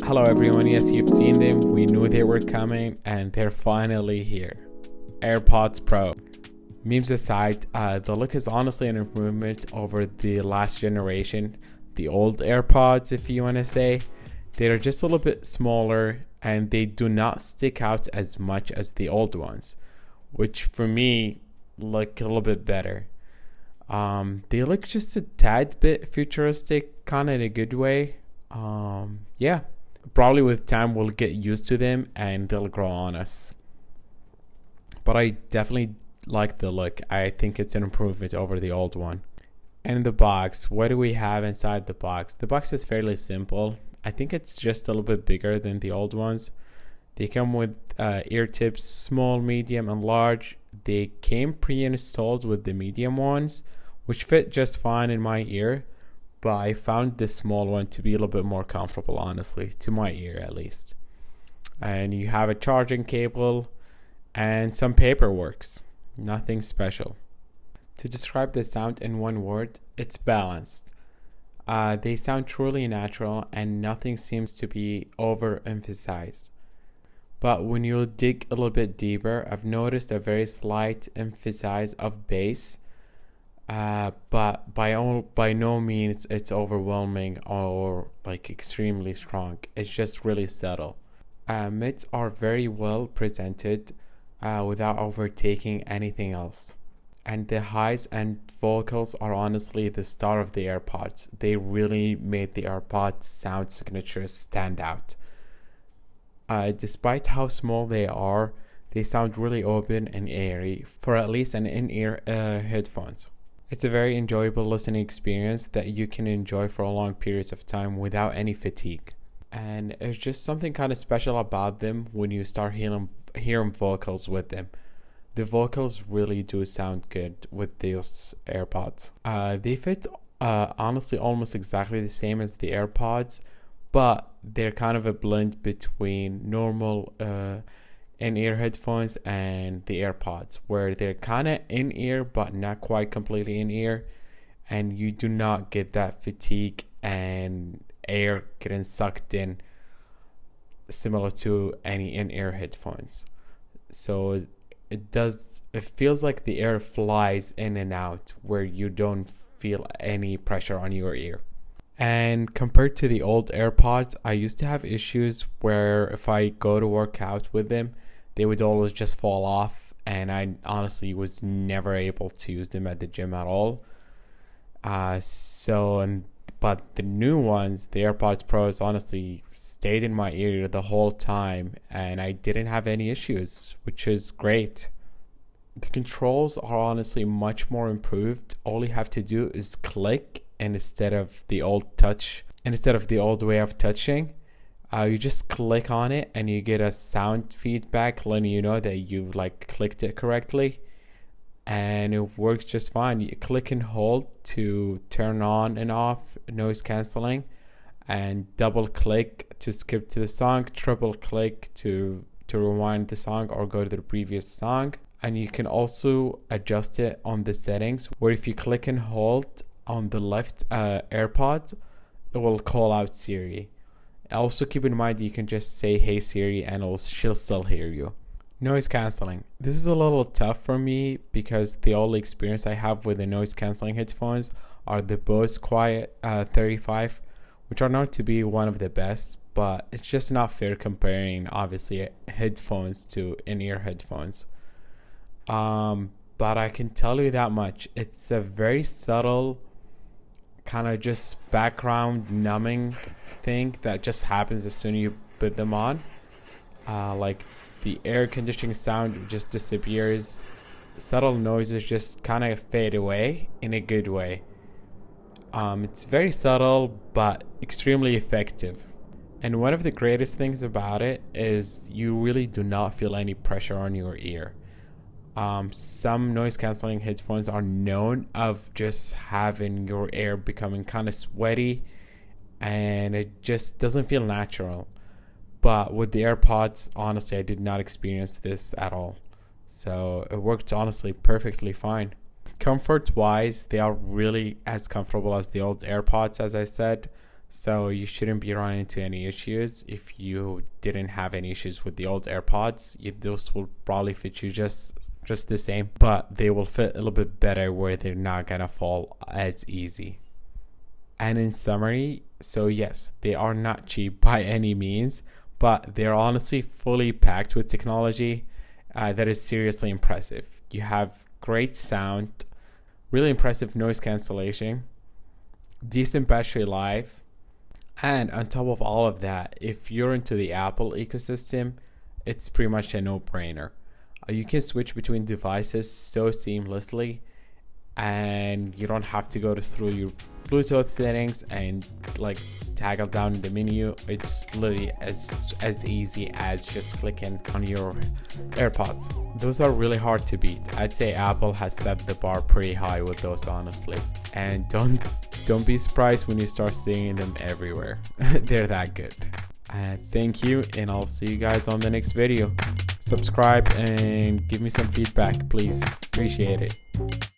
Hello everyone, yes, you've seen them, we knew they were coming, and they're finally here. AirPods Pro. Memes aside, the look is honestly an improvement over the last generation, the old AirPods if you want to say. They're just a little bit smaller and they do not stick out as much as the old ones, which for me look a little bit better. They look just a tad bit futuristic, kind of in a good way. Yeah. Probably with time we'll get used to them and they'll grow on us. But I definitely like the look. I think it's an improvement over the old one. And the box, what do we have inside the box? The box is fairly simple. I think it's just a little bit bigger than the old ones. They come with ear tips, small, medium, and large. They came pre-installed with the medium ones, which fit just fine in my ear. But I found this small one to be a little bit more comfortable, honestly, to my ear at least. And you have a charging cable and some paperwork. Nothing special. To describe the sound in one word, it's balanced. They sound truly natural and nothing seems to be overemphasized. But when you dig a little bit deeper, I've noticed a very slight emphasis of bass. But by no means it's overwhelming or like extremely strong. It's just really subtle. Mids are very well presented without overtaking anything else. And the highs and vocals are honestly the star of the AirPods. They really made the AirPods sound signature stand out. Despite how small they are, they sound really open and airy for at least an in-ear headphones. It's a very enjoyable listening experience that you can enjoy for long periods of time without any fatigue. And there's just something kind of special about them when you start hearing vocals with them. The vocals really do sound good with those AirPods. They fit honestly almost exactly the same as the AirPods, but they're kind of a blend between normal in-ear headphones and the AirPods, where they're kind of in-ear but not quite completely in-ear, and you do not get that fatigue and air getting sucked in similar to any in-ear headphones. So it feels like the air flies in and out where you don't feel any pressure on your ear. And compared to the old AirPods, I used to have issues where if I go to work out with them, they would always just fall off, and I honestly was never able to use them at the gym at all. But the new ones, the AirPods Pros, honestly stayed in my ear the whole time, and I didn't have any issues, which is great. The controls are honestly much more improved. All you have to do is click, and instead of the old way of touching, you just click on it and you get a sound feedback letting you know that you clicked it correctly, and it works just fine. You click and hold to turn on and off noise cancelling, and double click to skip to the song, triple click to rewind the song or go to the previous song. And you can also adjust it on the settings, where if you click and hold on the left AirPods, it will call out Siri. Also keep in mind you can just say hey Siri and she'll still hear you. Noise cancelling. This is a little tough for me because the only experience I have with the noise cancelling headphones are the Bose Quiet 35, which are known to be one of the best, but it's just not fair comparing obviously headphones to in-ear headphones. But I can tell you that much. It's a very subtle kind of just background numbing thing that just happens as soon as you put them on. Like the air conditioning sound just disappears. Subtle noises just kind of fade away in a good way. It's very subtle but extremely effective. And one of the greatest things about it is you really do not feel any pressure on your ear. Some noise cancelling headphones are known of just having your air becoming kind of sweaty, and it just doesn't feel natural. But with the AirPods, honestly, I did not experience this at all. So it worked honestly perfectly fine. Comfort wise, they are really as comfortable as the old AirPods, as I said. So you shouldn't be running into any issues. If you didn't have any issues with the old AirPods, those will probably fit you just the same, but they will fit a little bit better where they're not gonna fall as easy. And in summary, so yes, they are not cheap by any means, but they're honestly fully packed with technology that is seriously impressive. You have great sound, really impressive noise cancellation, decent battery life, and on top of all of that, if you're into the Apple ecosystem, it's pretty much a no-brainer. You can switch between devices so seamlessly, and you don't have to go through your Bluetooth settings and like toggle down in the menu. It's literally as easy as just clicking on your AirPods. Those are really hard to beat. I'd say Apple has set the bar pretty high with those, honestly. And don't be surprised when you start seeing them everywhere. They're that good. Thank you, and I'll see you guys on the next video. Subscribe and give me some feedback, please. Appreciate it.